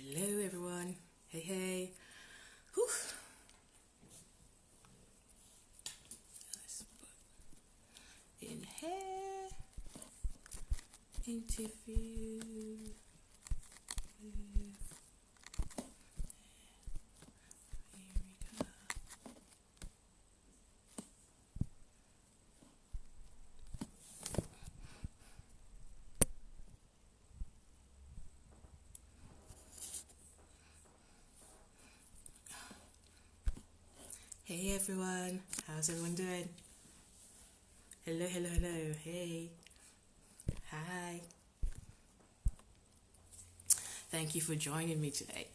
Hello everyone. Hey, hey. Whew. Let's put in here. Interview with Lyrica. Hey everyone. How's everyone doing? Hello, hello, hello. Hey. Hi. Thank you for joining me today.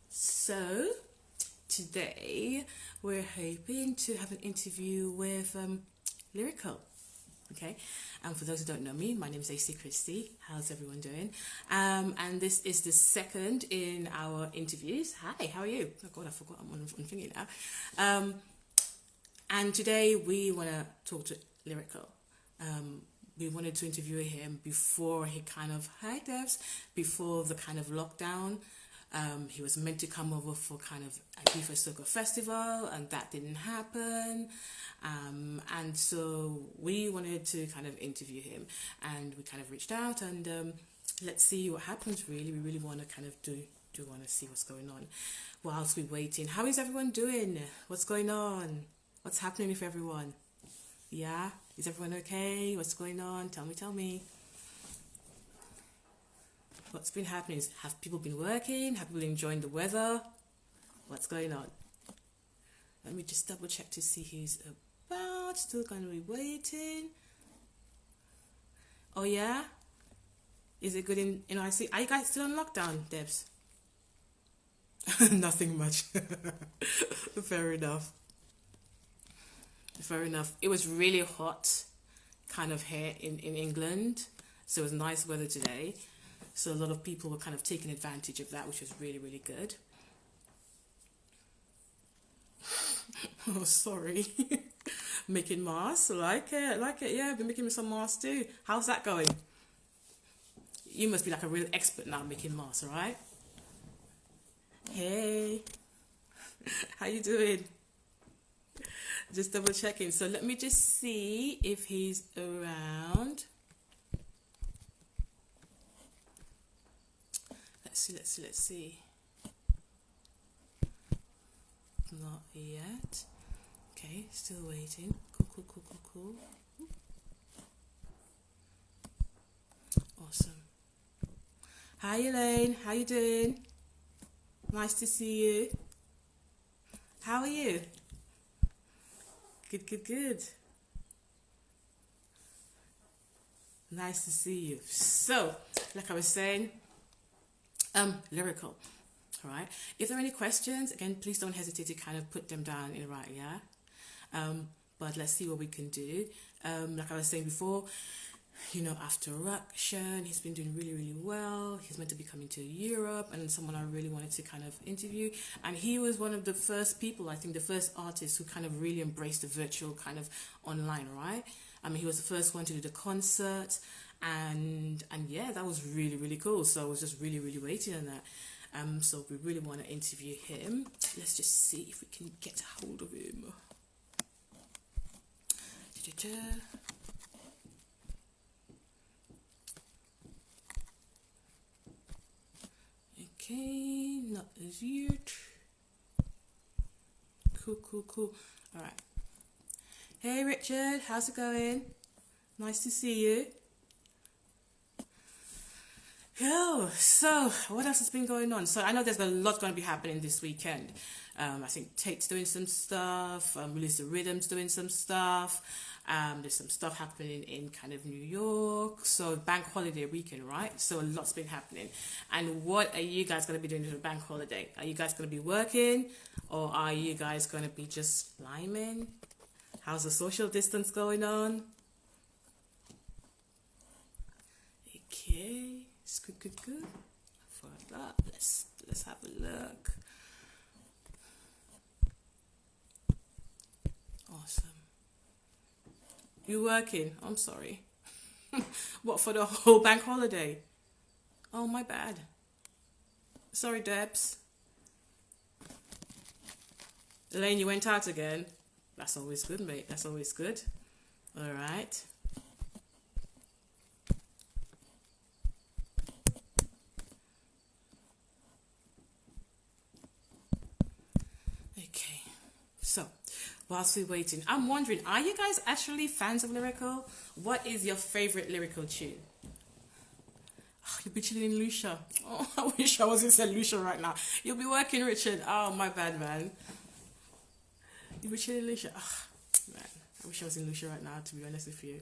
So, today we're hoping to have an interview with LYRIKAL. Okay, and for those who don't know me, my name is AC Christie. How's everyone doing? And this is the second in our interviews. Hi, how are you? Oh God, I forgot I'm on thingy now. And today we want to talk to LYRIKAL. We wanted to interview him before he kind of, hi Devs, before the kind of lockdown. He was meant to come over for kind of a FIFA Soca festival, and that didn't happen. And so we wanted to kind of interview him, and we kind of reached out, and let's see what happens. Really, we really want to kind of do want to see what's going on whilst we're waiting. How is everyone doing? What's going on? What's happening with everyone? Yeah, is everyone okay? What's going on? Tell me. What's been happening? Have people been working? Have people enjoying the weather? What's going on? Let me just double check to see who's about. Still going to be waiting. Oh yeah? Is it good in IC? Are you guys still on lockdown, Debs? Nothing much. Fair enough. It was really hot kind of here in England. So it was nice weather today. So a lot of people were kind of taking advantage of that, which was really, really good. Oh, sorry. Making masks, like it. Yeah, I've been making some masks too. How's that going? You must be like a real expert now making masks, right? Hey, how you doing? Just double checking. So let me just see if he's around. Let's see. Not yet. Okay, still waiting. Cool. Awesome. Hi Elaine, how you doing? Nice to see you. How are you? Good. Nice to see you. So, like I was saying, LYRIKAL. All right. If there are any questions, again, please don't hesitate to kind of put them down in writing, yeah? But let's see what we can do. Like I was saying before, after Ruction, he's been doing really, really well. He's meant to be coming to Europe, and someone I really wanted to kind of interview. And he was one of the first people, I think the first artist who kind of really embraced the virtual kind of online, right? I mean, he was the first one to do the concert, and yeah, that was really, really cool. So I was just really, really waiting on that. So we really want to interview him. Let's just see if we can get a hold of him. Okay, not as yet. Cool. All right. Hey Richard, how's it going? Nice to see you. So what else has been going on? So I know there's a lot going to be happening this weekend. I think Tate's doing some stuff. Release the Rhythm's doing some stuff. There's some stuff happening in kind of New York. So bank holiday weekend, right? So a lot's been happening. And what are you guys going to be doing for the bank holiday? Are you guys going to be working, or are you guys going to be just sliming? How's the social distance going on? Okay. Good. For that, let's have a look. Awesome. You working? I'm sorry. What, for the whole bank holiday? Oh, my bad. Sorry, Debs. Elaine, you went out again. That's always good, mate. That's always good. All right. Okay. So, whilst we're waiting, I'm wondering, are you guys actually fans of Lyrical? What is your favorite Lyrical tune? Oh, you'll be chilling in Lucia. Oh, I wish I was in St. Lucia right now. You'll be working, Richard. Oh, my bad, man. You'll be chilling in Lucia. Oh, man. I wish I was in Lucia right now, to be honest with you.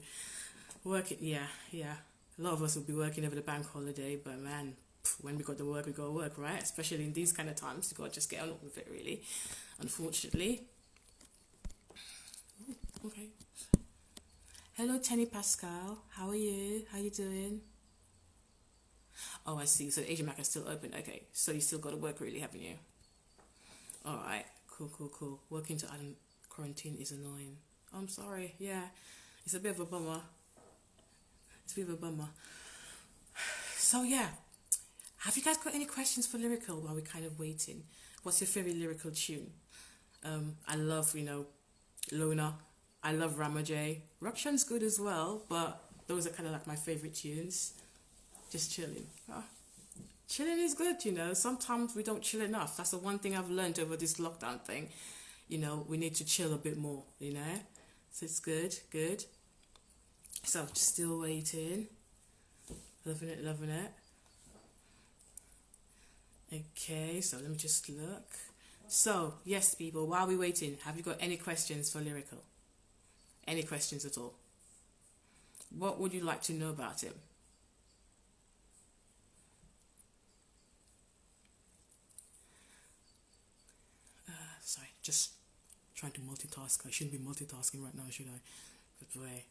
Working, yeah, yeah. A lot of us will be working over the bank holiday, but man, when we got to work, we got to work, right? Especially in these kind of times, you got to just get on with it, really. Unfortunately. Ooh, okay. Hello, Tenny Pascal. How are you? How you doing? Oh, I see. So Asian Mac is still open. Okay, so you still got to work, really, haven't you? All right. Cool, cool, cool. Working to Adam quarantine is annoying. I'm sorry. Yeah, it's a bit of a bummer. It's a bit of a bummer. So yeah, have you guys got any questions for Lyrical while we're kind of waiting? What's your favorite Lyrical tune? I love, Lona. I love Ramajay. Rakshan's good as well, but those are kind of like my favorite tunes. Just chilling. Chilling is good, Sometimes we don't chill enough. That's the one thing I've learned over this lockdown thing. We need to chill a bit more, So it's good, good. So just still waiting. Loving it, loving it. Okay, so let me just look. So, yes, people, while we're waiting, have you got any questions for Lyrical? Any questions at all? What would you like to know about him? Sorry, just trying to multitask. I shouldn't be multitasking right now, should I? Good way.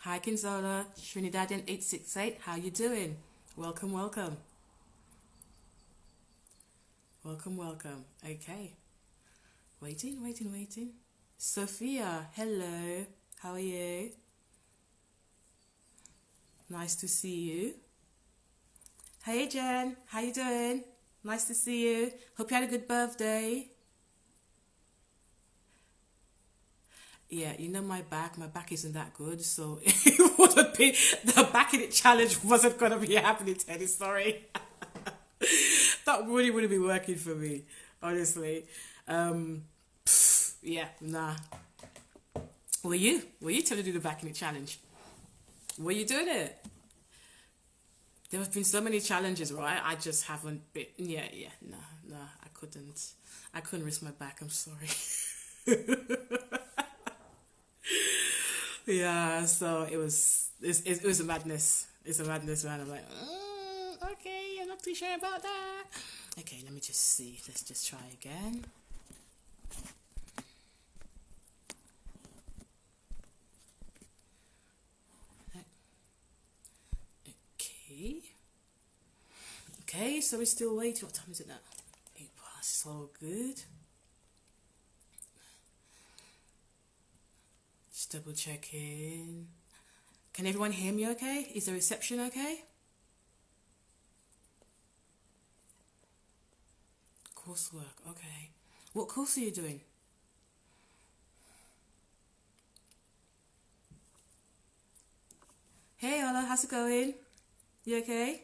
Hi, Kinzola, Trinidadian 868. How you doing? Welcome, welcome. Welcome, welcome. Okay. Waiting, waiting, waiting. Sophia, hello. How are you? Nice to see you. Hey, Jen. How you doing? Nice to see you. Hope you had a good birthday. Yeah, my back isn't that good, so it wouldn't be, the back in it challenge wasn't going to be happening, Teddy, sorry. That really wouldn't be working for me, honestly. Yeah, nah. Were you trying to do the back in it challenge? Were you doing it? There have been so many challenges, right? I just haven't been, no, I couldn't risk my back, I'm sorry. Yeah, so it was a madness. It's a madness, man. I'm like, okay, I'm not too sure about that. Okay, let me just see. Let's just try again. Okay. Okay, so we're still waiting. What time is it now? 8 past. It's all good. Just double checking. Can everyone hear me okay? Is the reception okay? Coursework, okay. What course are you doing? Hey Ola, how's it going? You okay?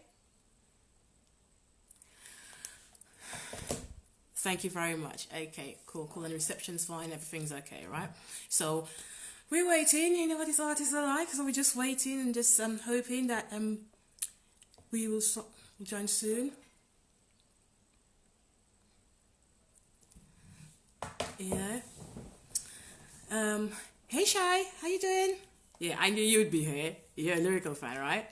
Thank you very much. Okay, cool. And the reception's fine, everything's okay, right? So we're waiting, you know what these artists are like, so we're just waiting and just hoping that we will join soon. Yeah. Hey Shy, how you doing? Yeah, I knew you'd be here. You're a Lyrical fan, right?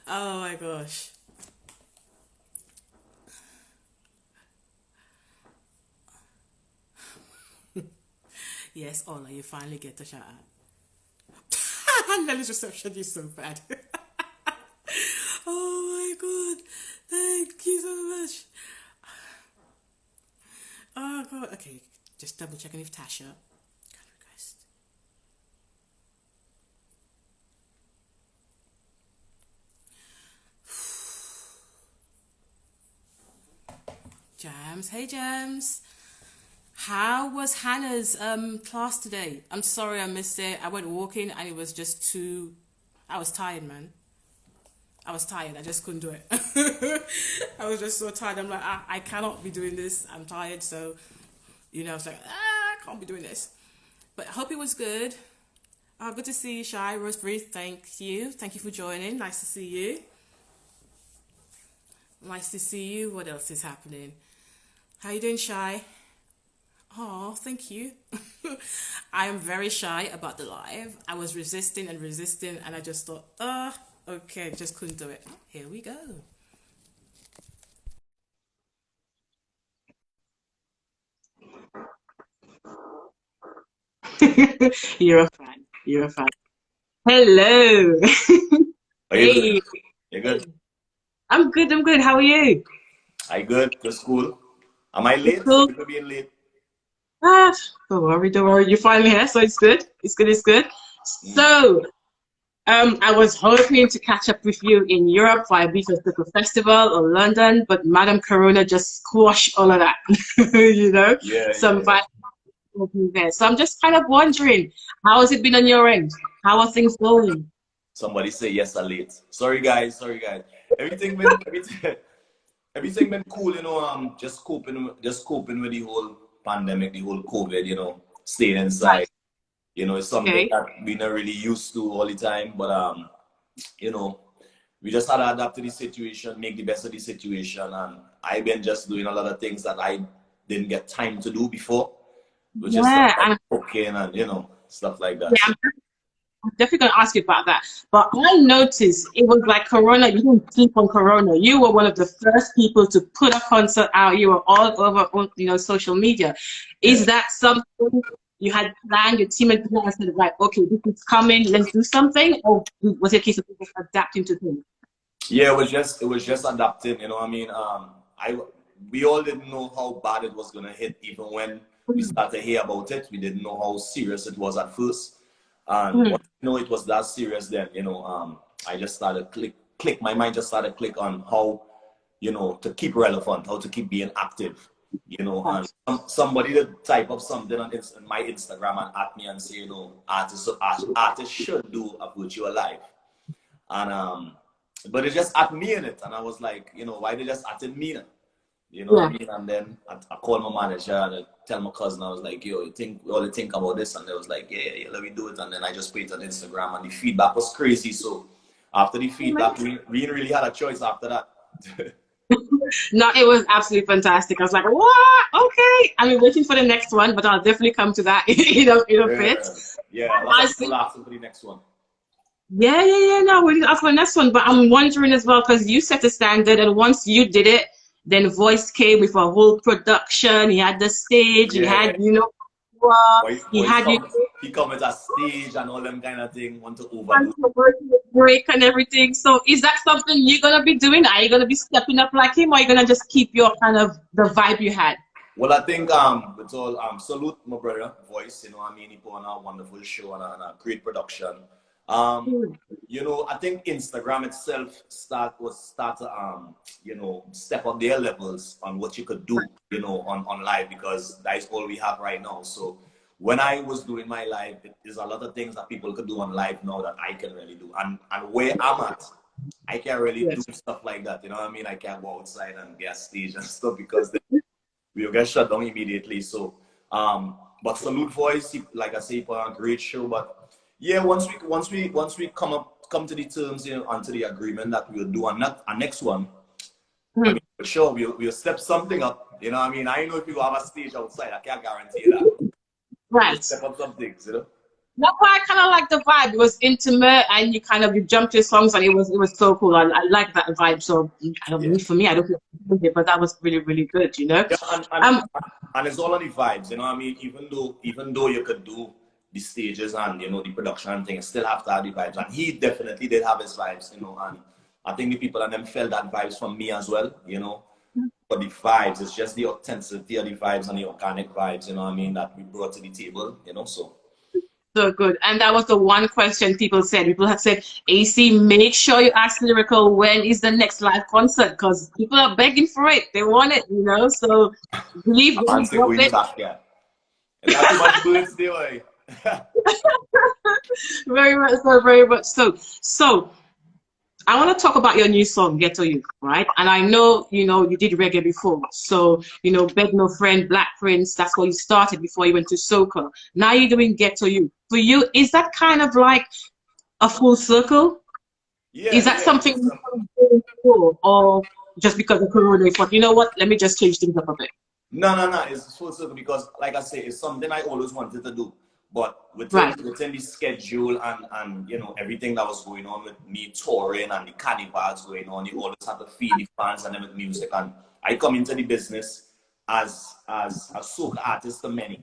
Oh my gosh. Yes, Ola, you finally get the shout out. Nelly's reception is so bad. Oh my god. Thank you so much. Oh god. Okay, just double checking if Tasha can request. Jams. Hey, Jams. How was Hannah's class today? I'm sorry I missed it. I went walking and it was just too. I was tired, man. I was tired. I just couldn't do it. I was just so tired. I'm like, I cannot be doing this. I'm tired. So, I was like, I can't be doing this. But I hope it was good. Good to see you, Shy. Rosemary, thank you. Thank you for joining. Nice to see you. Nice to see you. What else is happening? How you doing, Shy? Oh, thank you. I am very shy about the live. I was resisting and resisting, and I just thought, okay, just couldn't do it. Here we go. You're a fan. You're a fan. Hello. Are you good? Hey. You good? I'm good. I'm good. How are you? I good? Just cool. Am I It's late? cool. People being late. Ah, don't worry. Don't worry. You're finally here, so it's good. It's good. It's good. Mm. So, I was hoping to catch up with you in Europe for a Beach Super Festival or London, but Madam Corona just squashed all of that. Yeah, Some yeah. vibes open there. So I'm just kind of wondering, how has it been on your end? How are things going? Somebody say yes, I late. Sorry guys, sorry guys. Everything everything been cool, just coping with the whole pandemic, the whole COVID, staying Right. inside. It's something Okay. that we not really used to all the time, but you know, we just had to adapt to the situation, make the best of the situation, and I've been just doing a lot of things that I didn't get time to do before, which is stuff Yeah, like and cooking and stuff like that. yeah, So I'm definitely going to ask you about that. But I noticed it was like Corona. You didn't sleep on Corona. You were one of the first people to put a concert out. You were all over, on, social media. yeah, Is that something you had planned? Your team had planned and said, right, okay, this is coming. Let's do something. Or was it a case of people adapting to things? yeah, it was just adapting. I mean, I we all didn't know how bad it was gonna hit, even when we Mm, started to hear about it. We didn't know how serious it was at first, and mm, once it was that serious, then I just started click. My mind just started click on how to keep relevant, how to keep being active. And right. somebody that type up something on my Instagram and at me and say, artists should do a virtual live. And but it just at me in it. And I was like, why they just at me? You know what I Yeah. mean? And then I called my manager and I tell my cousin, I was like, yo, you think about this? And they was like, yeah, let me do it. And then I just put it on Instagram and the feedback was crazy. So after the feedback, we didn't really had a choice after that. No, it was absolutely fantastic. I was like, what? Okay. I'm waiting for the next one, but I'll definitely come to that in a bit. Yeah, yeah. A lot I of people see. asking for the next one. Yeah, yeah, yeah. No, we didn't ask for the next one, but I'm wondering as well because you set the standard, and once you did it, then Voice came with a whole production. He had the stage, he Yeah. had, uh, he Boys had you come he come with a stage and all them kind of thing, want to overdo. controversial break and everything. So, is that something you're gonna be doing? Are you gonna be stepping up like him, or are you gonna just keep your kind of the vibe you had? Well, I think it's all salute my brother Voice. I mean, he put on a wonderful show and a great production. Um, Hmm. I think Instagram itself start to step up their levels on what you could do, on live, because that is all we have right now. So when I was doing my live, there's a lot of things that people could do on live now that I can really do. And where I'm at, I can't really do Yes. stuff like that. You know what I mean? I can't go outside and get stage and stuff because we'll get shut down immediately. So, but salute Voice, like I say, he put on a great show. But yeah, once we come to the terms, onto the agreement that we'll do a next one. I Hmm. mean, for sure, we'll step something up. You know what I mean? I know if you go have a stage outside, I can't guarantee you that. But we'll Right. step up some things. That's why I kind of like the vibe. It was intimate, and you jumped to songs, and it was so cool. I like that vibe. So I don't Yeah. mean for me, I don't feel it, but that was really really good. Yeah, and it's all on the vibes, you know what I mean? Even though you could do the stages and the production and things, still have to have the vibes. And he definitely did have his vibes. And I think the people and them felt that vibes from me as well. But the vibes, it's just the authenticity of the vibes and the organic vibes, you know what I mean, that we brought to the table. So So good. And that was the one question people said. People had said, AC, make sure you ask Lyrical when is the next live concert because people are begging for it. They want it, you know. So believe when I'm you still drop going it. back there. And not too much birthday, boy. Very much so, very much so. So I want to talk about your new song, Ghetto You, right? And I know, you know, you did reggae before. So, you know, Beg No Friend, Black Prince, that's where you started before you went to soca. Now you're doing Ghetto You. For you, is that kind of like a full circle? Yeah, Is that yeah. something you want to do before, or just because of Corona, you thought, you know what, let me just change things up a bit? No, no, no. It's full circle because, like I say, it's something I always wanted to do. But Right, within the schedule and you know everything that was going on with me touring and the carnivals going on, you always have to feed the fans and them with music. And I come into the business as a soca artist to many.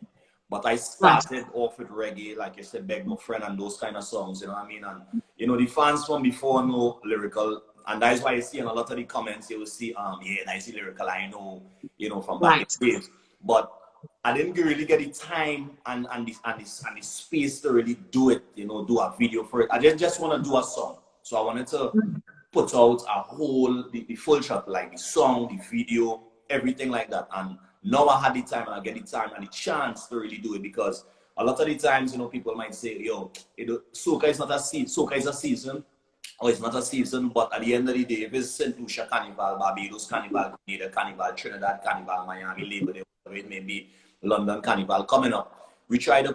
But I right, started off with reggae, like you said, Beg No Friend and those kind of songs, you know what I mean? And, you know, the fans from before know lyrical. And that's why you see in a lot of the comments, you will see, yeah, I see lyrical, I know, you know, from back in right. the days. But I didn't really get the time and the space to really do it, you know, do a video for it. I just want to do a song. So I wanted to put out a whole, the full shot, like the song, the video, everything like that. And now I had the time and I get the time and the chance to really do it because a lot of the times, you know, people might say, yo, soca is not a season, soca is a season, or it's not a season, but at the end of the day, if it's St. Lucia Carnival, Barbados Carnival, Grenada Carnival, Trinidad Carnival, Miami, Labor Day, whatever it may be, London Carnival coming up, we try to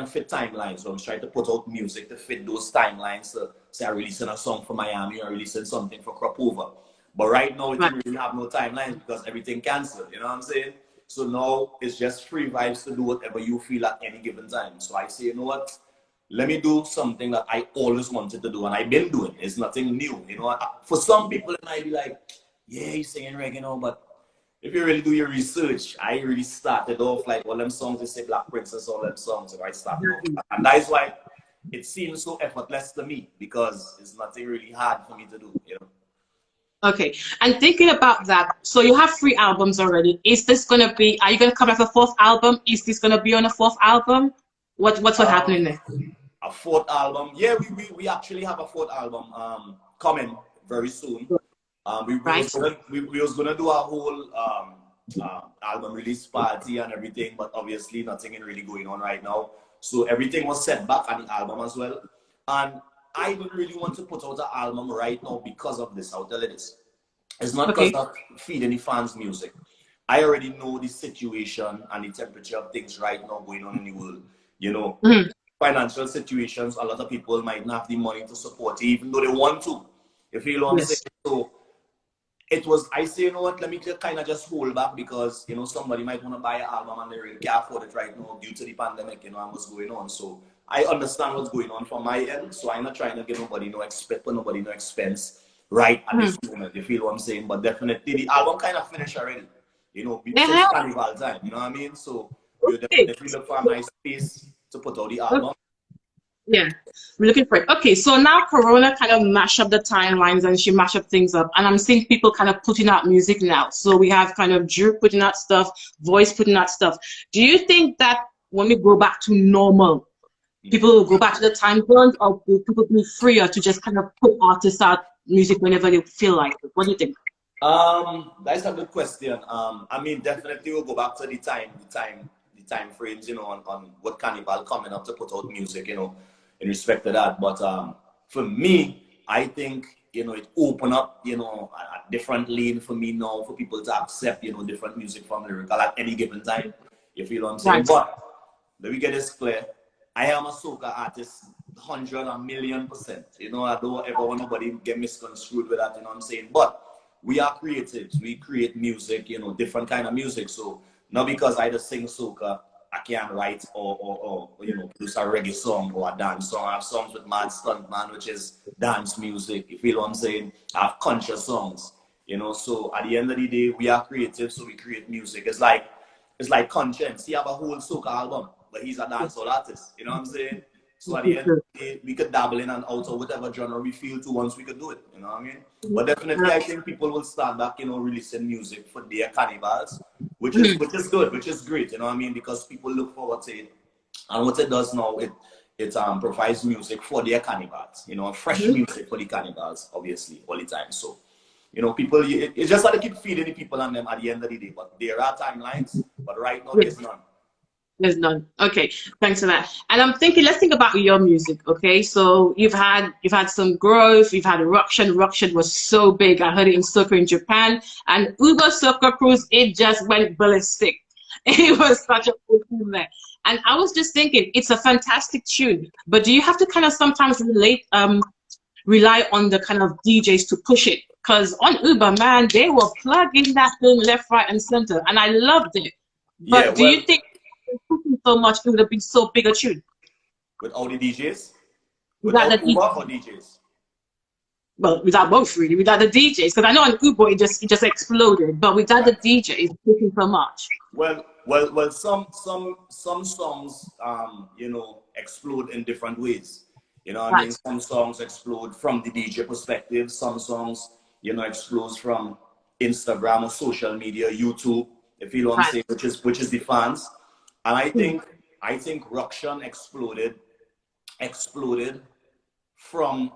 fit timelines. So I'm trying to put out music to fit those timelines. So say I'm releasing a song for Miami or releasing something for Cropover. But right now it Right. didn't really have no timelines because everything canceled. You know what I'm saying? So now it's just free vibes to do whatever you feel at any given time. So I say, you know what? Let me do something that I always wanted to do and I've been doing. It's nothing new. You know, for some people it might be like, yeah, you're singing reggae now, but if you really do your research, I really started off like all them songs, they say Black Princess, all them songs, so I started off. And that's why it seems so effortless to me because it's nothing really hard for me to do, you know. Okay. And thinking about that, so you have three albums already. Is this gonna be, are you gonna come back with a fourth album? Is this gonna be on a fourth album? What's Um, happening there? a fourth album. Yeah, we actually have a fourth album coming very soon. Right? We was gonna do a whole album release party and everything, but obviously nothing is really going on right now. So everything was set back on the album as well. And I didn't really want to put out an album right now because of this. I'll tell you this. It's not because Okay. of feeding the fans music. I already know the situation and the temperature of things right now going on in the world. You know, Mhm. financial situations, a lot of people might not have the money to support it, even though they want to. You feel what I'm saying? Yes. So it was, I say, you know what, let me kind of just hold back because, you know, somebody might want to buy an album and they really can't afford it right now due to the pandemic, you know, and what's going on. So I understand what's going on from my end. So I'm not trying to give nobody no expense, put nobody no expense right at this Mhm. moment. You feel what I'm saying? But definitely the album kind of finished already, you know, since Yeah. carnival time, you know what I mean? So we'll Okay. definitely look for a nice space to put out the Okay. album. Yeah. We're looking for it. Okay, so now Corona kind of mash up the timelines and she mash up things up. And I'm seeing people kind of putting out music now. So we have kind of Drew putting out stuff, Voice putting out stuff. Do you think that when we go back to normal, people will go back to the time zones, or will people be freer to just kind of put artists out music whenever they feel like it? What do you think? That's a good question. I mean, definitely we'll go back to the time frames, you know, on what carnival coming up to put out music, you know, in respect to that. But for me, I think, you know, it open up, you know, a different lane for me now for people to accept, you know, different music from lyrical at any given time. You feel what I'm saying? Right. But let me get this clear. I am a soca artist, 100 1,000,000%. You know, I don't ever want nobody to get misconstrued with that, you know what I'm saying? But we are creatives. We create music, you know, different kind of music. So not because I just sing soca, I can't write or you know, produce a reggae song or a dance song. I have songs with Mad Stunt Man, which is dance music. You feel what I'm saying? I have conscious songs, you know. So at the end of the day, we are creative, so we create music. It's like Conscience. He have a whole soca album, but he's a dancehall artist. You know what I'm saying? So at the end of the day, we could dabble in and out of whatever genre we feel to once we could do it. You know what I mean? But definitely, I think people will start back, you know, releasing music for their carnivals, which is good, which is great. You know what I mean? Because people look forward to it, and what it does now, it provides music for their carnivals, you know, fresh music for the carnivals, obviously, all the time. So, you know, people, you just have to keep feeding the people on them at the end of the day. But there are timelines, but right now Yes. there's none. There's none. Okay, thanks for that. And I'm thinking, let's think about your music. Okay, so you've had some growth. You've had Ruction. Ruction was so big. I heard it in soca in Japan, and Uber Soca Cruise. It just went ballistic. It was such a cool tune there. And I was just thinking, it's a fantastic tune. But do you have to kind of sometimes rely on the kind of DJs to push it? Because on Uber, man, they were plugging that thing left, right, and center, and I loved it. Yeah, But do you well, think so much it would have been so big a tune with all the DJs, without without the Uber or DJs. well without both really without the DJs because I know on Uber it just exploded but without the Right. DJs pushing so much. Well. Some songs, you know, explode in different ways. You know what I mean? Right, Some songs explode from the DJ perspective. Some songs, you know, explodes from Instagram or social media, YouTube. If you know what I'm right. saying, which is the fans. And I Hmm. think Ruction exploded from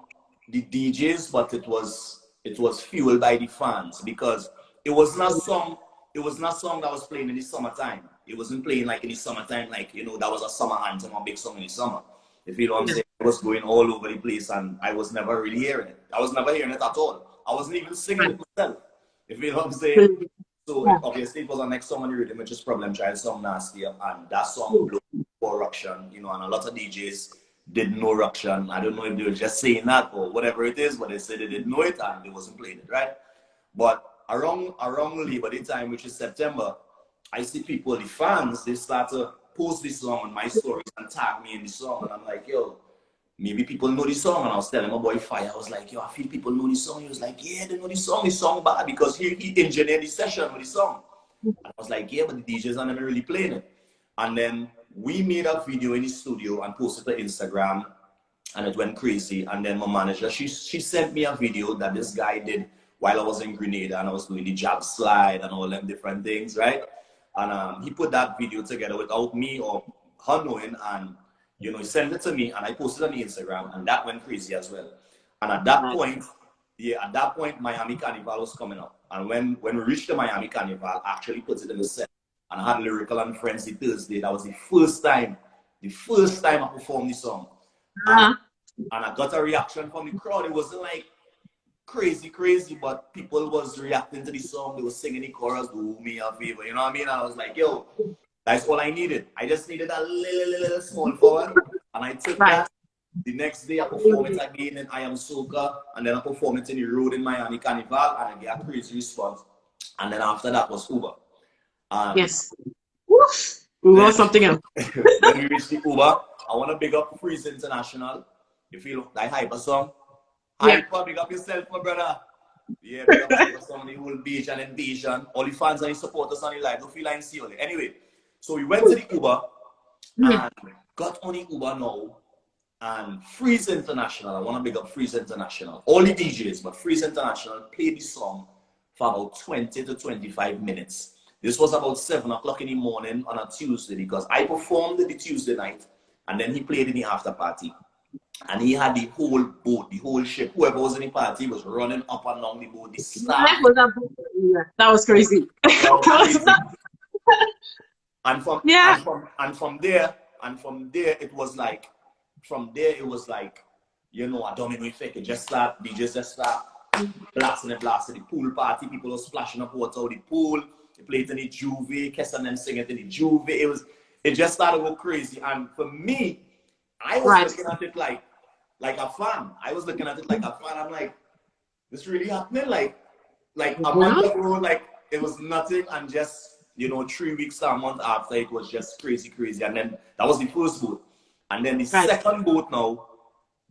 the DJs, but it was fueled by the fans because it was not song that was playing in the summertime. It wasn't playing like in the summertime, like you know, that was a summer anthem, a big song in the summer. If you know what I'm Yeah. saying, it was going all over the place and I was never really hearing it. I was never hearing it at all. I wasn't even singing Right. it myself. If you know what I'm saying. Hmm. So Yeah. obviously it was the next song on the rhythm, which is Problem Child song Nasty, and that song Hmm. blew for Ruction, you know, and a lot of DJs didn't know Ruction. I don't know if they were just saying that or whatever it is, but they said they didn't know it and they wasn't playing it, right? But around Labor Day time, which is September, I see people, the fans, they start to post this song on my stories and tag me in the song, and I'm like, yo, maybe people know the song. And I was telling my boy Fire, I was like, yo, I feel people know the song. He was like, yeah, they know the song bad because he engineered the session with the song. And I was like, yeah, but the DJs are never really playing it. And then we made a video in the studio and posted to Instagram, and it went crazy. And then my manager, she sent me a video that this guy did while I was in Grenada and I was doing the jab slide and all them different things, right? And he put that video together without me or her knowing, and you know, he sent it to me and I posted on the Instagram, and that went crazy as well. And at that point, yeah, at that point, Miami Carnival was coming up. And when we reached the Miami Carnival, I actually put it in the set. And I had Lyrical and Friends the Thursday. That was the first time I performed the song. And, Uh-huh. and I got a reaction from the crowd. It wasn't like crazy, but people was reacting to the song. They were singing the chorus, do me a favor. You know what I mean? I was like, yo, that's all I needed. I just needed a little small forward. And I took Right. that. The next day I perform it again in I Am Soca, and then I perform it in the road in Miami Carnival, and I get a crazy response. And then after that was Uber. And Yes. Woof. We then want something else. when we reach the Uber, I want to big up Freeze International. You feel that hyper song? Yeah. Hyper, big up yourself, my brother. Yeah, big up hyper song, the whole beach and invasion. All the fans and the supporters on the live. Don't feel like see only. Anyway, so we went to the Uber Hmm. and got on the Uber now. And Freeze International, I want to big up Freeze International. All the DJs, but Freeze International played the song for about 20 to 25 minutes. This was about 7 o'clock in the morning on a Tuesday because I performed the Tuesday night and then he played in the after party. And he had the whole boat, the whole ship. Whoever was in the party was running up and down the boat. The staff, That was yeah. That was crazy. that was crazy. And from Yeah. there it was like, you know, a domino effect. It just start, DJs just start blasting. The pool party, people were splashing up water out the pool. They played in the Juve, Kess and them singing in the Juve. It just started to go crazy. And for me, I was Right. looking at it like a fan. I was looking at it like a fan. I'm like, this really happening? Like a month ago, like it was nothing, and just, you know, 3 weeks or a month after, it was just crazy. And then that was the first boat. And then the Right. second boat now,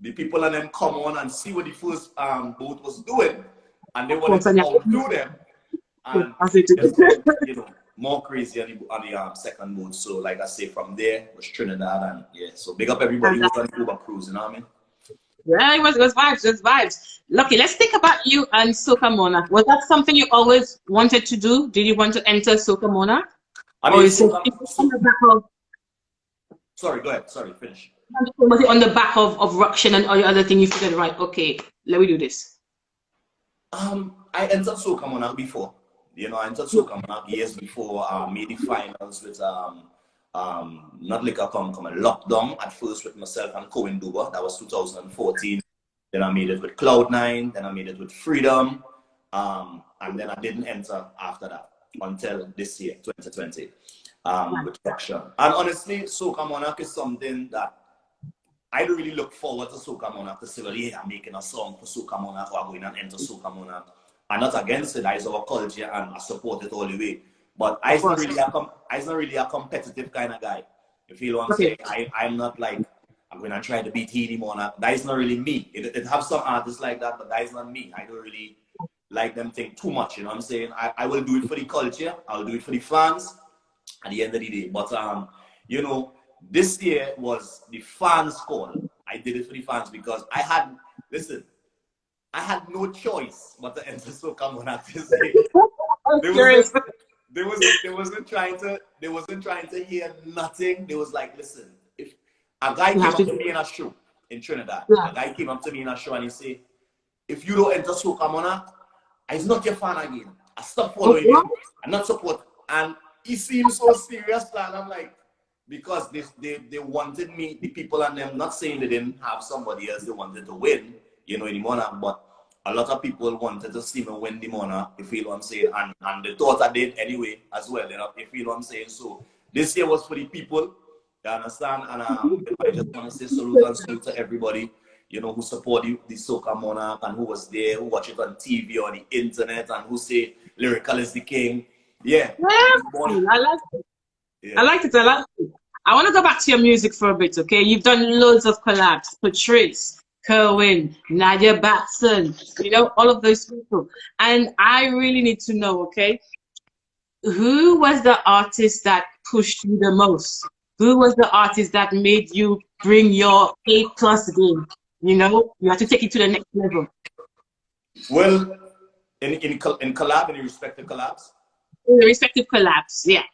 the people and them come on and see what the first boat was doing, and they wanted to outdo them, and As it just is. you know, more crazy on the second boat. So like I say, from there was Trinidad, and yeah. So big up everybody who was on the Uber cruise, you know what I mean? Yeah, it was vibes, it was vibes. Lucky, let's think about you and Soca Monarch. Was that something you always wanted to do? Did you want to enter Soca Monarch? I Or mean, is it on the back of sorry, go ahead. Sorry, finish. Was it on the back of Ruction and all the other thing you figured, right, okay, let me do this? I entered Soca Monarch before. You know, I entered Soca Monarch years before. Made the finals with not LYRIKAL come Lockdown at first with myself and Cohen Duba. That was 2014. Then I made it with Cloud9. Then I made it with Freedom. And then I didn't enter after that until this year, 2020, with Ruction. And honestly, Soca Monarch is something that I don't really look forward to Soca Monarch to say, well, yeah, I'm making a song for Soca Monarch or I'm going and enter Soca Monarch. I'm not against it. That is our culture and I support it all the way. But I'm not really a competitive kind of guy. You feel what I'm saying? I'm not like, I'm going to try to beat Heedy Monarch. That is not really me. It have some artists like that, but that is not me. I don't really like them think too much. You know what I'm saying? I will do it for the culture. I'll do it for the fans at the end of the day. But, you know, this year was the fans' call. I did it for the fans because I had no choice but to enter Soca Monarch this year. They wasn't trying to hear nothing. They was like, listen, if a guy came up to me in a show in Trinidad, a guy came up to me in a show and he said, if you don't enter Soca Monarch, I'm not your fan again. I stop following you. I'm not support. And he seemed so serious, and I'm like, because they wanted me, the people and them, not saying they didn't have somebody else they wanted to win, you know, in the Monarch, but a lot of people wanted to see me win the Monarch, you feel what I'm saying, and they thought I did anyway as well, you know, you feel what I'm saying. So this year was for the people, you understand, and I just want to say salute to everybody, you know, who support the Soca Monarch and who was there, who watch it on TV or on the internet, and who say LYRIKAL is the king. Yeah. I like it. Yeah. I like it. I want to go back to your music for a bit, okay? You've done loads of collabs. Patrice, Kerwin, Nadia Batson, you know, all of those people. And I really need to know, okay, who was the artist that pushed you the most? Who was the artist that made you bring your A+ game? You know, you have to take it to the next level. Well, in collab, in respective collabs? In the respective collabs, yeah.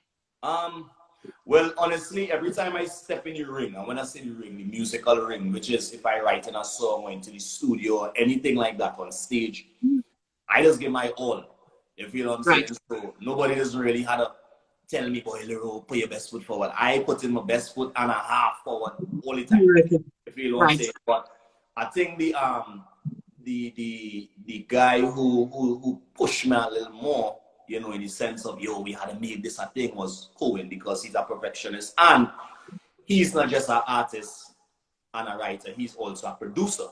Well, honestly, every time I step in the ring, and when I say the ring, the musical ring, which is if I write in a song or into the studio or anything like that on stage, I just give my all. You feel what I'm saying? So nobody has really had to tell me, boy, Lero, put your best foot forward. I put in my best foot and a half forward all the time. You feel what I'm saying? But I think the guy who pushed me a little more, you know, in the sense of, yo, we had to make this a thing, was Cohen, because he's a perfectionist. And he's not just an artist and a writer, he's also a producer.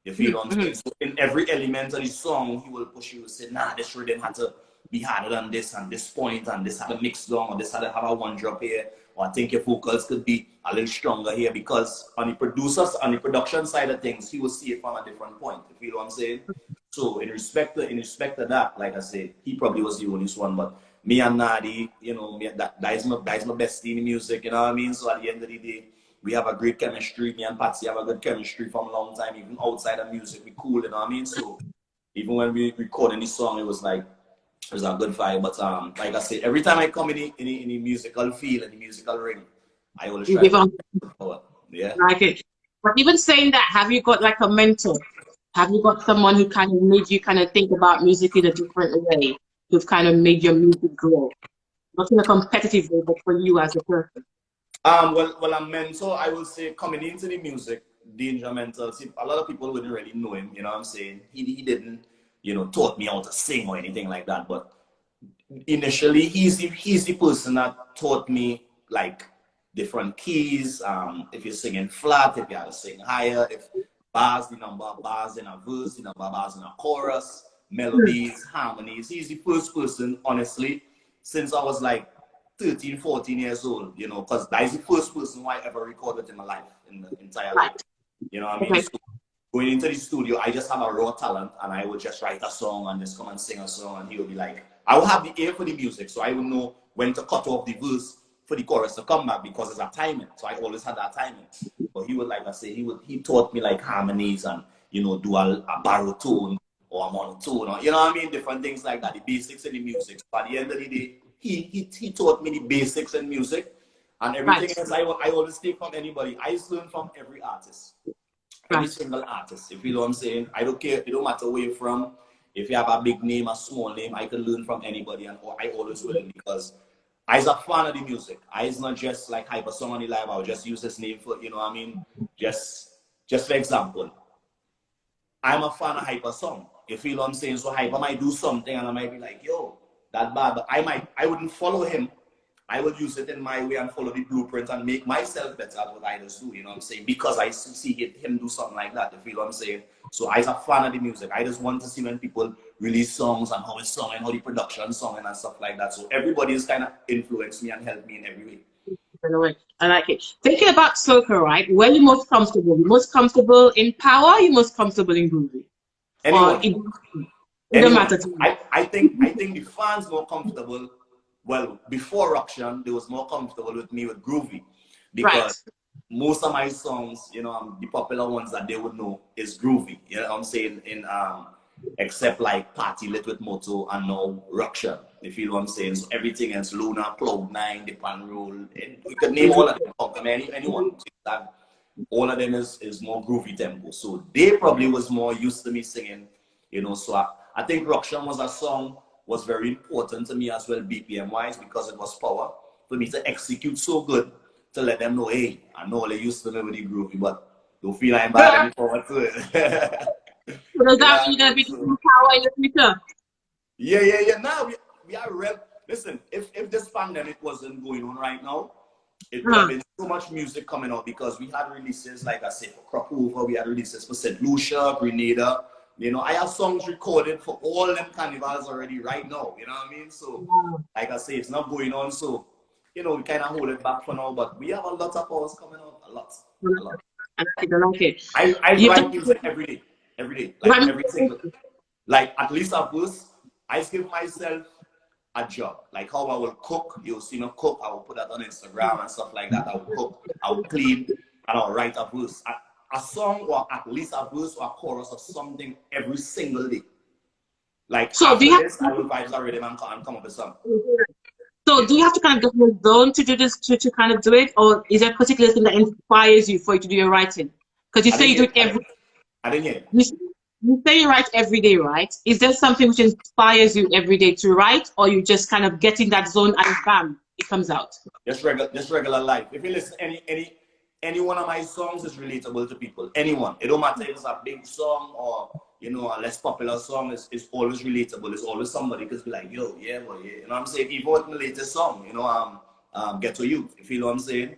You feel what I'm saying? So in every element of the song, he will push you to say, nah, this rhythm had to be harder than this, and this point, and this had to mix down, or this had to have a one drop here, or I think your vocals could be a little stronger here, because on the production side of things, he will see it from a different point. You feel what I'm saying? So in respect to that, like I said, he probably was the only one, but me and Nadi, you know, that is my bestie in the music, you know what I mean? So at the end of the day, we have a great chemistry. Me and Patsy have a good chemistry from a long time, even outside of music, we cool, you know what I mean? So even when we recorded this song, it was a good vibe. But like I said, every time I come in the musical field and the musical ring, I always try to forward. Yeah. Like it. But even saying that, have you got like a mentor? Have you got someone who kind of made you kind of think about music in a different way, who've kind of made your music grow? Not in a competitive way, but for you as a person. Well, a mentor, I will say, coming into the music, Danger Mental. See, a lot of people wouldn't really know him, you know what I'm saying? He didn't, you know, taught me how to sing or anything like that. But initially, he's the person that taught me like different keys. If you're singing flat, if you have to sing higher, if bars, the number of bars in a verse, the number of bars in a chorus, melodies, harmonies. He's the first person, honestly, since I was like 13, 14 years old, you know, because that is the first person who I ever recorded in my life, in the entire life. You know what I mean? So going into the studio, I just have a raw talent, and I would just write a song and just come and sing a song, and he would be like, I would have the ear for the music, so I would know when to cut off the verse for the chorus to come back, because there's a timing. So I always had that timing. But he would, like I say, he taught me like harmonies and, you know, do a baritone or a monotone, or, you know what I mean? Different things like that, the basics in the music. So at the end of the day, he taught me the basics in music, And everything Right. else, I always take from anybody. I just learn from every artist. Every Right. single artist, if you know what I'm saying. I don't care, it don't matter where you're from. If you have a big name, a small name, I can learn from anybody, and I always will, because I's a fan of the music. I's not just like hyper song on the live. I'll just use this name for, you know what I mean? Just for example, I'm a fan of hyper song. You feel what I'm saying? So hyper might do something and I might be like, yo, that bad, but I wouldn't follow him. I will use it in my way and follow the blueprint and make myself better at what I just do, you know what I'm saying? Because I see him do something like that, you feel what I'm saying? So I'm a fan of the music. I just want to see when people release songs and how it's sung and how the production sung and stuff like that. So everybody has kind of influenced me and helped me in every way. Anyway, I like it. Thinking about soca, right? Where you most comfortable? You most comfortable in power? You most comfortable in groovy? Or Anyone. it don't Anyone. matter to me? I think the fans more comfortable. Well, before auction, they was more comfortable with me with groovy, Right. because most of my songs, you know, the popular ones that they would know is groovy. You know what I'm saying? In except like Party Lit with Moto and now Ruction. You feel what I'm saying? So everything else, Luna, Cloud9, Dip and Roll, and we could name all of them. I mean, anyone. All of them is more groovy tempo. So they probably was more used to me singing, you know. So I think Ruction was a song was very important to me as well, BPM wise, because it was power for me to execute so good to let them know, hey, I know they used to me with the groovy, but don't feel I'm bad any power to it. So does You know that what mean I you're gonna mean? be So doing power in the future? yeah. Now we are real. Listen, if this pandemic wasn't going on right now, it would have Huh. been so much music coming out, because we had releases, like I said, for Crop Over, we had releases for St. Lucia, Grenada. You know, I have songs recorded for all them carnivals already right now. You know what I mean? So, like I say, it's not going on. So, you know, we kind of hold it back for now, but we have a lot of hours coming out. A lot. A lot. I like it. I like it. I You've write done. music every day, like every single, like at least a verse. I give myself a job, like how I will cook. You'll see me cook. I will put that on Instagram and stuff like that. I will cook. I will clean, and I'll write a verse, a song, or at least a verse or a chorus or something every single day. Like So do after you have? this, I will vibes already and come up with something. So Yeah. do you have to kind of get in the zone to do this to kind of do it, or is there a particular thing that inspires you for you to do your writing? Because you I say didn't you do hear. it every. I didn't hear. You, you say you write every day, right? Is there something which inspires you every day to write, or you just kind of get in that zone and bam, it comes out? Just regular life. If you listen to any one of my songs is relatable to people. Anyone. It don't matter if it's a big song or, you know, a less popular song. It's always relatable. It's always somebody could be like, yo, yeah, well, yeah. You know what I'm saying? Even with my latest song, you know, Ghetto Youth. You feel what I'm saying?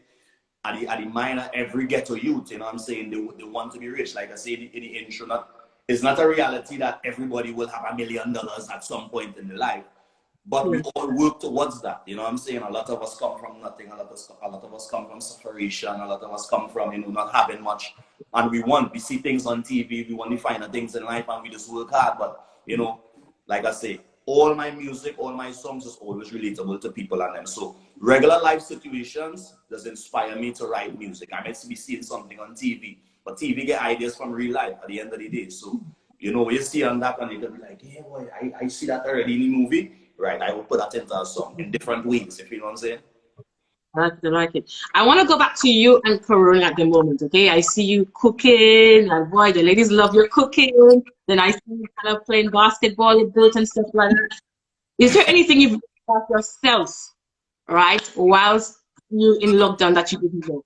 At the minor, every ghetto youth, you know what I'm saying? They want to be rich. Like I said in the intro, it's not a reality that everybody will have $1 million at some point in their life. But we all work towards that. You know what I'm saying? A lot of us come from nothing. A lot of us come from separation. A lot of us come from, you know, not having much. And we see things on TV. We want to find the things in life and we just work hard. But, you know, like I say, all my music, all my songs is always relatable to people and them. So regular life situations does inspire me to write music. I might be seeing something on TV, but TV get ideas from real life at the end of the day. So, you know, you see on that and you can be like, yeah, boy, I see that already in the movie. Right, I will put that into a song in different ways, if you know what I'm saying. I like it. I like it. I want to go back to you and Corona at the moment. Okay, I see you cooking, and boy, the ladies love your cooking. Then I see you kind of playing basketball with built and stuff like that. Is there anything you've learned about yourself, right, whilst you in lockdown that you didn't know?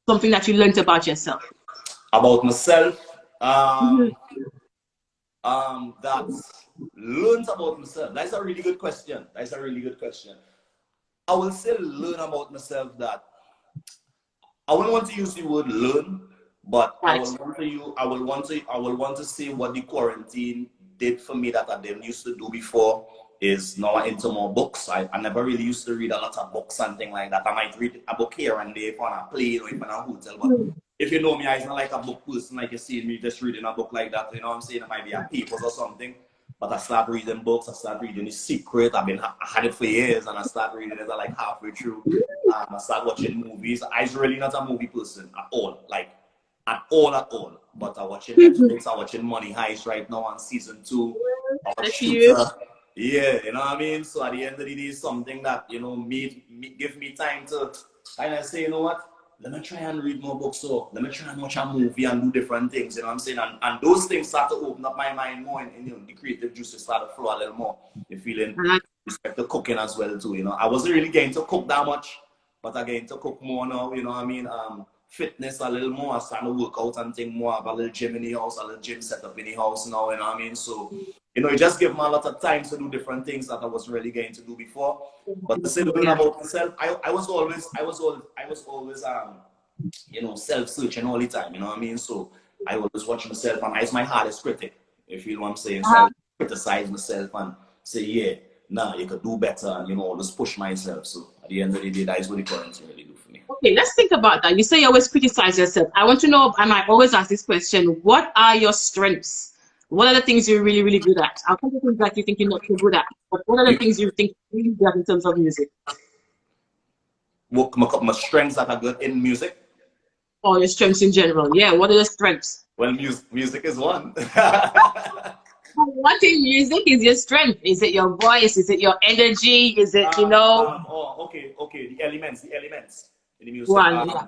Something that you learned about yourself? About myself, Mhm. that's learned about myself. That's a really good question. That's a really good question. I will say learn about myself that I wouldn't want to use the word learn, but Right. I will want to say what the quarantine did for me that I didn't used to do before is now I'm into more books. I never really used to read a lot of books and things like that. I might read a book here and there if on a plane or if on a hotel, but if you know me, I'm not like a book person like you see me just reading a book like that. You know what I'm saying? It might be a papers or something. But I start reading books. I start reading The Secret. I had it for years, and I start reading it like halfway through. I start watching movies. I'm really not a movie person at all, like at all. But I'm watching Netflix. I'm watching Money Heist right now on season 2. I watch That's you. Shooter. Yeah, you know what I mean. So at the end of the day, it's something that you know give me time to And I say, you know what? Let me try and read more books, so let me try and watch a movie and do different things, you know what I'm saying? And those things start to open up my mind more, and you know, the creative juices start to flow a little more. You're feeling respect to cooking as well too, you know. I wasn't really getting to cook that much, but I'm getting to cook more now, you know what I mean? Fitness a little more, I start to work out and think more. I have a little gym in the house, a little gym set up in the house now, you know what I mean? So, you know, it just gave me a lot of time to do different things that I wasn't really getting to do before. But to say the thing about myself, I was always you know, self-searching all the time, you know what I mean? So I always watch myself, and it's my hardest critic, if you know what I'm saying. So I criticize myself and say, yeah, nah, you could do better, and you know, always push myself. So at the end of the day, that is what the currency really do for me. Okay, let's think about that. You say you always criticize yourself. I want to know, and I always ask this question, what are your strengths? What are the things you're really, really good at? I'll come to things that you think you're not so good at, but what are the things you think you're really good at in terms of music? What my strengths that are good in music? Or your strengths in general. Yeah, what are your strengths? Well, music is one. What in music is your strength? Is it your voice? Is it your energy? Is it, you know? Okay. The elements in the music. One, yeah.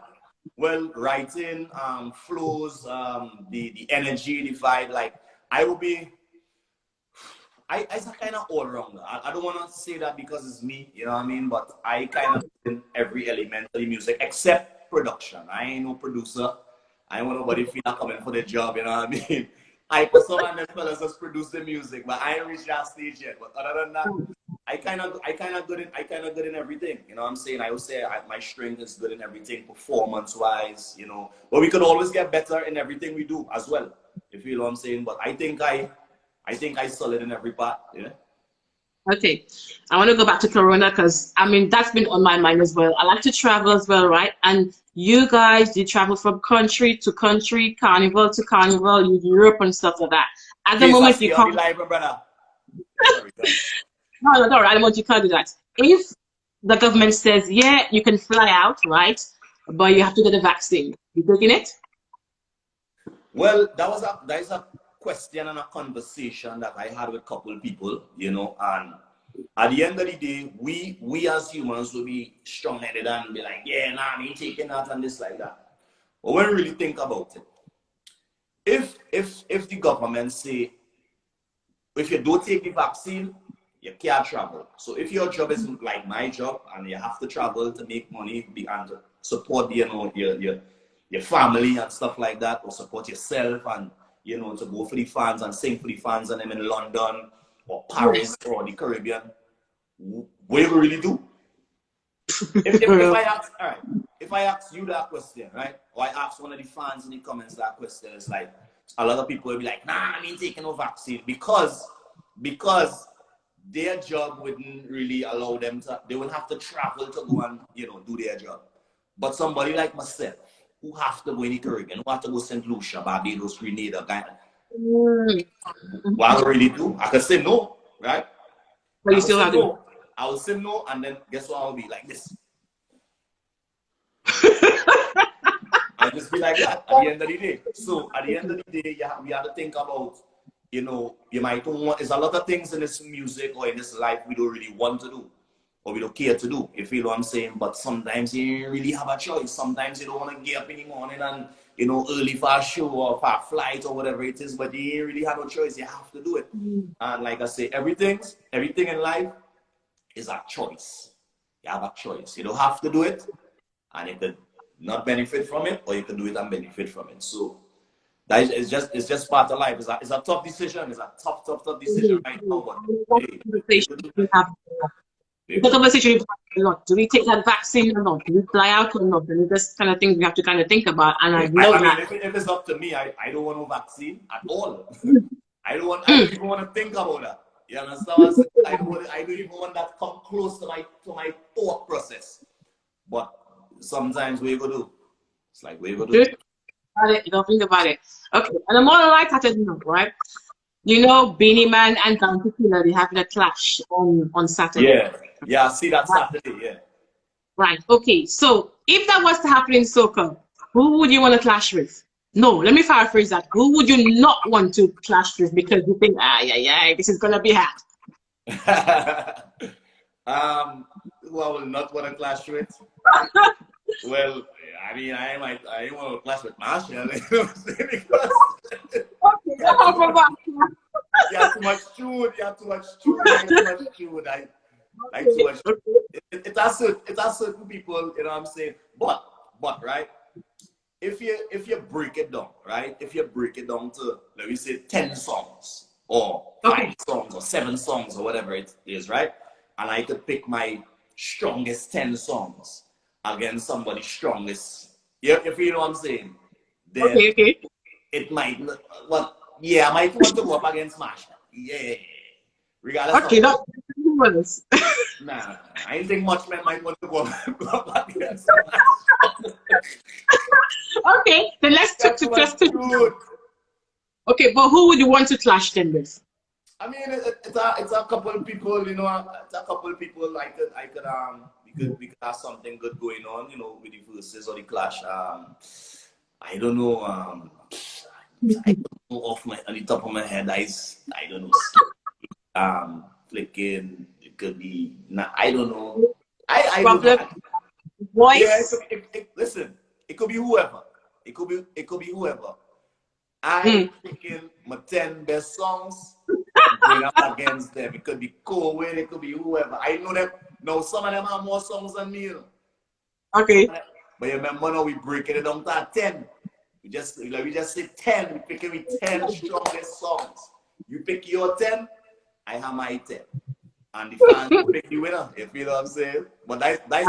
Well, writing, flows, the energy, the vibe. Like I will be. It's a kind of all rounder. I don't want to say that because it's me, you know what I mean? But I kind of in every element of the music except production. I ain't no producer. I ain't want nobody feel like coming for the job, you know what I mean? I for some of them fellas just produce the music, but I ain't reached that stage yet. But other than that, I kind of good in everything. You know what I'm saying? I would say my strength is good in everything, performance wise, you know. But we could always get better in everything we do as well. If you know what I'm saying. But I think I solid in every part, yeah. Okay, I want to go back to Corona because I mean that's been on my mind as well. I like to travel as well, right? And you guys, you travel from country to country, carnival to carnival, you Europe and stuff like that. At the moment, you can't. Live, brother. No, at the moment you can't do that. If the government says, yeah, you can fly out, right? But you have to get a vaccine. You taking it? Well, that is a question and a conversation that I had with a couple of people, you know, and at the end of the day, we as humans will be strong-headed and be like, yeah, nah, I ain't taking that and this like that. But when we really think about it, if the government say, if you don't take the vaccine, you can't travel. So if your job is like my job and you have to travel to make money and to support, you know, your family and stuff like that, or support yourself and, you know, to go for the fans and sing for the fans and them in London or Paris or the Caribbean, what do you really do? If I ask you that question, right, or I ask one of the fans in the comments that question, it's like a lot of people will be like, nah, I ain't taking no vaccine because their job wouldn't really allow them to. They would have to travel to go and, you know, do their job. But somebody like myself, who have to go in the Caribbean, who have to go St. Lucia, Barbados, Grenada, Guyana. What I really do? I can say no, right? But you still have to. I will say no, and then guess what? I'll be like this. I'll just be like that at the end of the day. So at the end of the day, we have to think about, you know, you might want. There's a lot of things in this music or in this life we don't really want to do, or we don't care to do, if you know what I'm saying. But sometimes you really have a choice. Sometimes you don't want to get up in the morning and, you know, early for a show or for a flight or whatever it is, but you really have no choice. You have to do it. And like I say, everything in life is a choice. You have a choice. You don't have to do it, and you could not benefit from it, or you can do it and benefit from it. So that is just part of life. It's a tough decision. It's a tough decision right now. But hey, the conversation we have, do we take that vaccine or not? Do we fly out or not? And this kind of things we have to kind of think about. And I know I that. mean, if it's up to me, I don't want no vaccine at all. I don't even want to think about that. You understand? I don't even want that come close to my thought process. But sometimes what you go do? It's like what you go do? You don't think about it. Okay, and the more light-hearted note, right? You know, Beanie Man and Bounty Killer, they having a clash on Saturday. Yeah, I see that Saturday, yeah. Right, okay. So if that was to happen in soca, who would you want to clash with? No, let me paraphrase that. Who would you not want to clash with because you think, this is gonna be hard? Who I will not want to clash with? Well, I mean, I didn't want to clash with Marshall, you know what I'm saying? Because Okay, he no had too problem. much, he had too much tune, he had too much tune, he had too much tune. Like too Okay, much. okay. It has certain people, you know what I'm saying? But right, if you break it down, right? If you break it down to, let me say, 10 songs or Okay. 5 songs or 7 songs or whatever it is, right? And I could pick my strongest 10 songs against somebody's strongest, if you know what I'm saying, then Okay, okay. it might not, well, yeah, I might want to go up against Marshall. Yeah. Regardless Okay, of, that's humorous. nah, I didn't think much men might want to go up against Marshall. Okay, then let's Yeah, talk too to much just to, truth. okay, but who would you want to clash then with? I mean, it's a couple of people, you know. It's a couple of people. We could have something good going on, you know, with the verses or the clash. I don't know. I don't know off my on the top of my head. I don't know. Flicking. It could be. Nah, I don't know. I don't know. Problem Yeah, voice. listen. It could be whoever. It could be whoever. I Mm. picking my 10 best songs and going up against them. It could be Cohen, it could be whoever. I know them. No, some of them have more songs than me. You know. Okay. But you remember now we breaking it down to 10. We just say 10. We picking with 10 strongest songs. You pick your 10, I have my 10. And the fans will pick the winner, if you know what I'm saying. But that's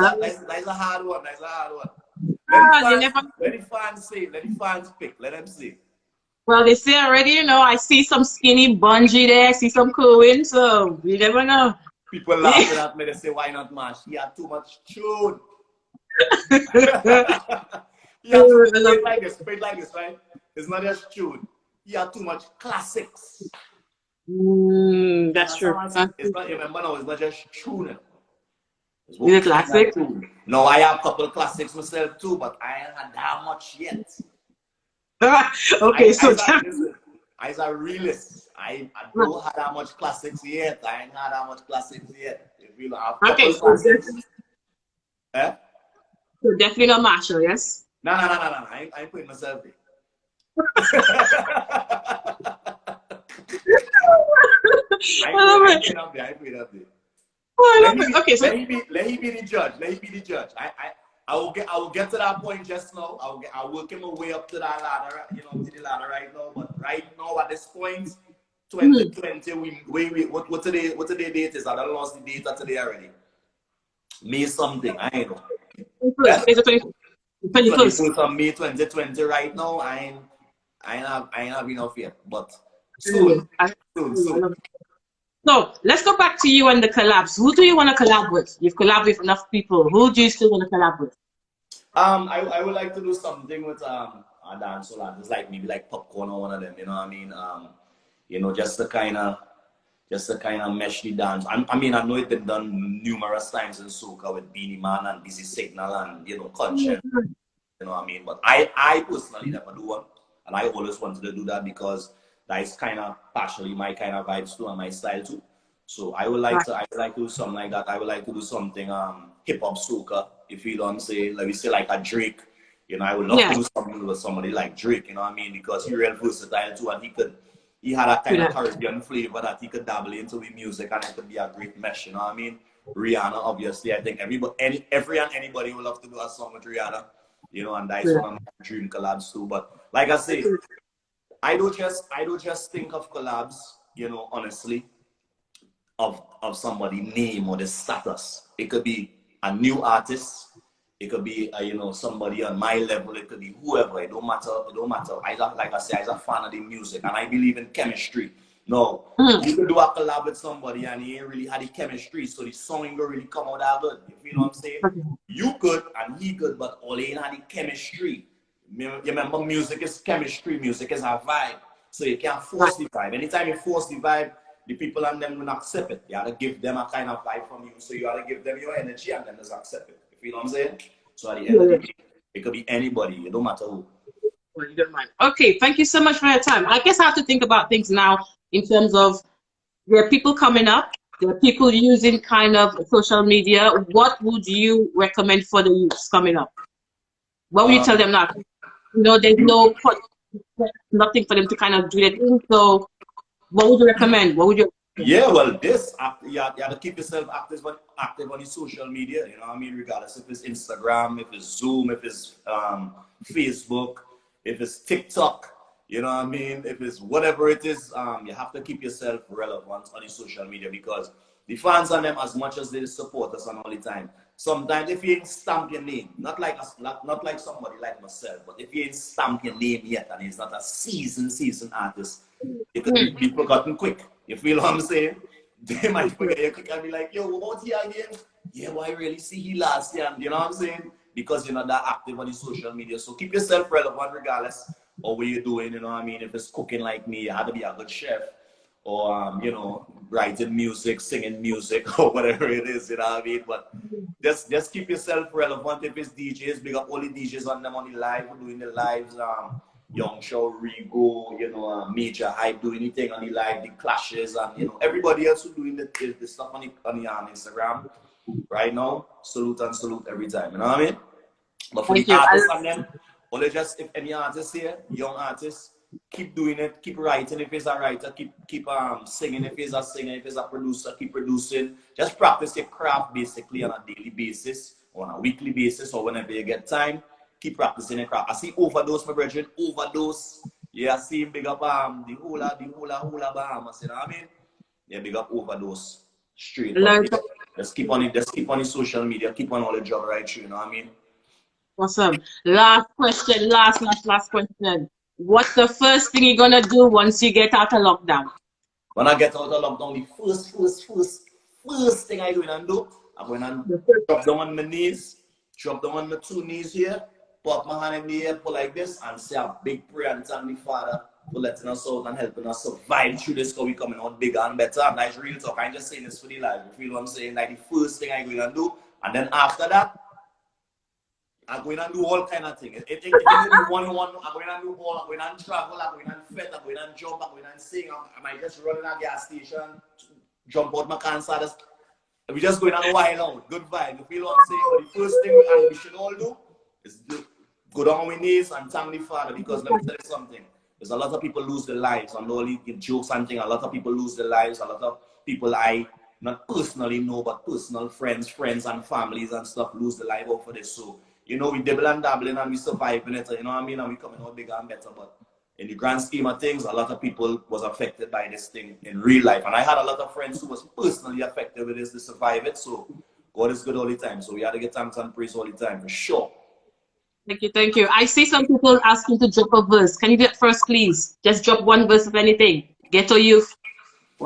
a hard one. That's a hard one. Let the Ah, you fans never. let the fans say, let the fans pick, let them see. Well, they say already, I see some skinny bungee there, I see some Cohen, so you never know. People Yeah. laughing at me, they say, why not Mash? He had too much tune. He had too I love it. put it like this, right? It's not just tune. He had too much classics. You That's understand true. what I'm saying? It's not, remember now, it's not just tuning. It's Is what it kind of classic? tune. No, I have a couple of classics myself too, but I ain't had that much yet. Okay, so Listen, I's a realist. I don't have that much classics yet. I ain't had that much classics yet. If you have a couple okay, of classics, eh? so definitely not Marshall, yes? No, no, no, no, no. I ain't putting myself there. I love I it. put it up there. I put it up there. Oh, I love it. Okay, so Let he be the judge. Let he be the judge. I will get to that point just now. I'll work him my way up to that ladder, to the ladder right now. But right now at this point, hmm, 2020, what today date is? I don't lost the date today already. May something. I ain't know. first, Eh? it's the 21st. 21st of May 2020 right now. I ain't have enough yet. But soon. Soon, I soon. love it. So let's go back to you and the collabs. Who do you want to collab with? You've collabed with enough people. Who do you still want to collab with? I would like to do something with a dancehall artist like maybe like Popcorn or one of them. You know what I mean? Just to kind of mesh the dance. I mean, I know it's been done numerous times in soca with Beanie Man and Busy Signal and Conscience. You know what I mean? But I personally never do one, and I always wanted to do that because that is kind of partially my kind of vibes too and my style too. So I would like to do something like that. I would like to do something hip hop soca, if you don't say, let me say like a Drake. I would love Yeah, to do something with somebody like Drake. You know what I mean? Because he's real versatile too, and he had a do kind of that. Caribbean flavor that he could dabble into with music, and it could be a great mesh. You know what I mean? Rihanna, obviously, I think every and anybody would love to do a song with Rihanna. And that's Yeah. one of my dream collabs too. But like I say, I don't just think of collabs, honestly, of somebody name or the status. It could be a new artist. It could be somebody on my level. It could be whoever. It don't matter. It don't matter. Like I say, I'm a fan of the music and I believe in chemistry. No, Mhm. you could do a collab with somebody and he ain't really had the chemistry, so the song ain't gonna really come out that good. You know what I'm saying? Okay. You could and he could, but all ain't had the chemistry. You remember, music is chemistry. Music is a vibe. So you can't Right. force the vibe. Anytime you force the vibe, the people and them will not accept it. You have to give them a kind of vibe from you. So you have to give them your energy and then just accept it. You feel what I'm saying? So at the end Yeah, of the yeah. day, it could be anybody. It don't matter who. Well, you don't mind. Okay, thank you so much for your time. I guess I have to think about things now in terms of there are people coming up, there are people using kind of social media. What would you recommend for the youths coming up? What would you tell them now? You know, there's nothing for them to kind of do their thing. So, what would you recommend? What would you? Yeah, well, you have to keep yourself active on your social media. You know what I mean? Regardless if it's Instagram, if it's Zoom, if it's Facebook, if it's TikTok. You know what I mean? If it's whatever it is, you have to keep yourself relevant on your social media because the fans on them, as much as they support us on all the time, sometimes if you ain't stamp your name, not like us, not like somebody like myself, but if you ain't stamp your name yet and he's not a seasoned artist, it could be forgotten quick. You feel what I'm saying? They might forget you quick and be like, yo, what he again? Yeah, well, I really see he last year. You know what I'm saying? Because you're not that active on the social media. So keep yourself relevant regardless of what you're doing. You know what I mean? If it's cooking like me, you have to be a good chef. Or, you know, writing music, singing music, or whatever it is, you know what I mean? But just keep yourself relevant. If it's DJs, big up all the DJs on them on the live, doing the lives. Young Show, Rigo, you know, Major Hype, do anything on the live, the clashes, and you know, everybody else who doing the stuff on the Instagram right now. Salute and salute every time, you know what I mean? But for the artists on them, only just if any artist here, young artists, keep doing it, keep writing if he's a writer, keep singing if he's a singer, if he's a producer, keep producing. Just practice your craft basically on a daily basis, on a weekly basis, or whenever you get time. Keep practicing the craft. I see Overdose, my brethren, Overdose. Yeah, I see him big up the hula Bahamas, you know what I mean? Yeah, big up Overdose. Straight up. Yeah. Just keep on the social media, keep on all the job right through, you know what I mean? Awesome. Last question, last question. What's the first thing you're gonna do once you get out of lockdown? When I get out of lockdown, the first thing I go in and do, I'm going to drop down on my knees, drop down on my 2 knees here, put my hand in the air, put like this, and say a big prayer and thank the Father for letting us out and helping us survive through this, because we're coming out bigger and better. And that's real talk. I ain't just saying this for the life. You feel what I'm saying? Like the first thing I go in and do, and then after that, I'm going to do all kind of things. If you do one-on-one, I'm going to do ball, I'm going to travel, I'm going to fet, I'm going to jump, I'm going to sing, I might just run in a gas station, jump out my car, we just going on a while out. Good vibe. You feel what I'm saying? But the first thing we should all do is go down on our knees and thank the Father, because let me tell you something. There's a lot of people lose their lives. I'm not only give jokes and things. A lot of people lose their lives. A lot of people I not personally know, but personal friends and families and stuff lose their life over this. So, you know, we dabble and dabbling and we surviving it, you know what I mean? And we coming out bigger and better. But in the grand scheme of things, a lot of people was affected by this thing in real life. And I had a lot of friends who was personally affected with this to survive it. So God is good all the time. So we had to get thanks and praise all the time, for sure. Thank you. I see some people asking to drop a verse. Can you do it first, please? Just drop one verse of anything. Ghetto Youth.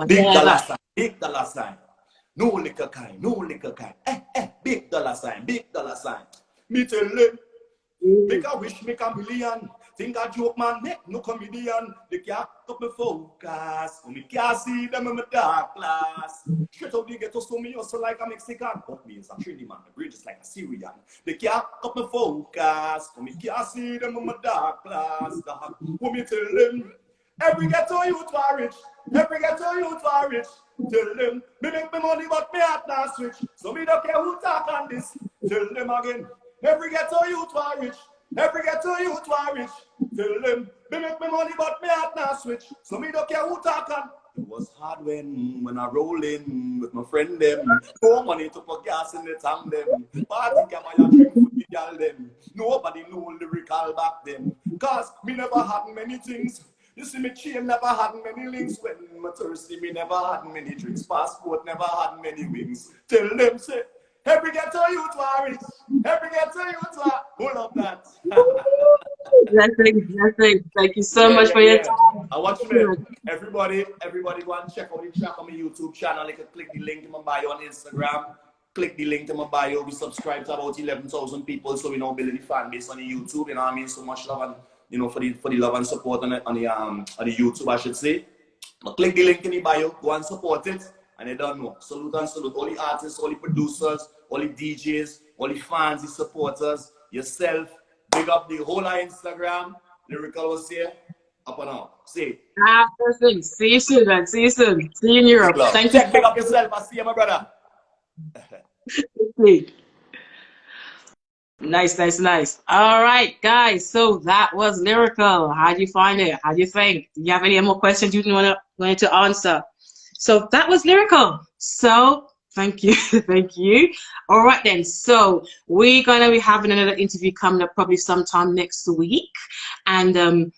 Big dollar sign, big dollar sign. No liquor kind, no liquor kind. Big dollar sign, big dollar sign. Me tell them, make a wish, make a million. Think a joke man, make no comedian. They can't stop me focus. Me can't see them in my dark class. Straight out they get to so me also like a Mexican. But me is a Trinity man, my brain just like a Syrian. They can't stop me focus. Me can't see them in my dark class. What me tell them? Every ghetto youth are rich. Every ghetto youth are rich. Tell them, me make me money but me heart not switch. So me don't care who talk on this. Tell them again. Every ghetto youth are rich. Every ghetto youth are rich. Tell them, me make me money but me heart not switch. So me don't care who talk on. It was hard when I roll in with my friend them. No money to put gas in the tank them. Party came and drink for the girl them. Nobody knew lyrical back then. Cause me never had many things. You see me chain never had many links. When me thirsty, me never had many drinks. Passport never had many wings. Tell them say, every ghetto youth are rich. Every ghetto youth are full of that. Blessing. Thank you so much for your time. I watch me. Everybody go and check out the track on my YouTube channel. You can click the link in my bio on Instagram. Click the link in my bio. We subscribe to about 11,000 people, so we now building the fan base on the YouTube. You know what I mean? So much love and for the love and support on the YouTube, I should say. But click the link in the bio, go and support it, and you don't know. Salute and salute all the artists, all the producers, all the DJs, all the fans, the supporters, yourself. Big up the whole Instagram. Lyrical was here. Up and out. See. Perfect. See you soon, man. See you soon. See you in Europe. Thank you. Big up yourself. I see you, my brother. Nice, nice, nice. All right, guys. So that was lyrical. How do you find it? How do you think? Do you have any more questions you wanted to answer? So that was lyrical. So thank you, thank you. All right then. So we're gonna be having another interview coming up probably sometime next week, and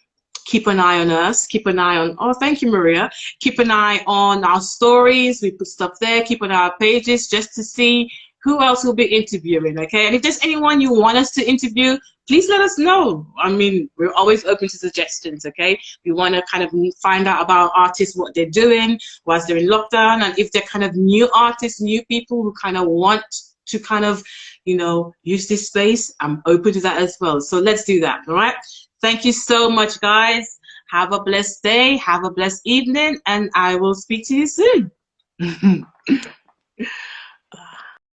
keep an eye on us. Keep an eye on. Oh, thank you, Maria. Keep an eye on our stories. We put stuff there. Keep an eye on our pages just to see who else will be interviewing, okay? And if there's anyone you want us to interview, please let us know. I mean, we're always open to suggestions, okay? We want to kind of find out about artists, what they're doing whilst they're in lockdown, and if they're kind of new artists, new people who kind of want to kind of, you know, use this space, I'm open to that as well. So let's do that, all right? Thank you so much, guys. Have a blessed day, have a blessed evening, and I will speak to you soon.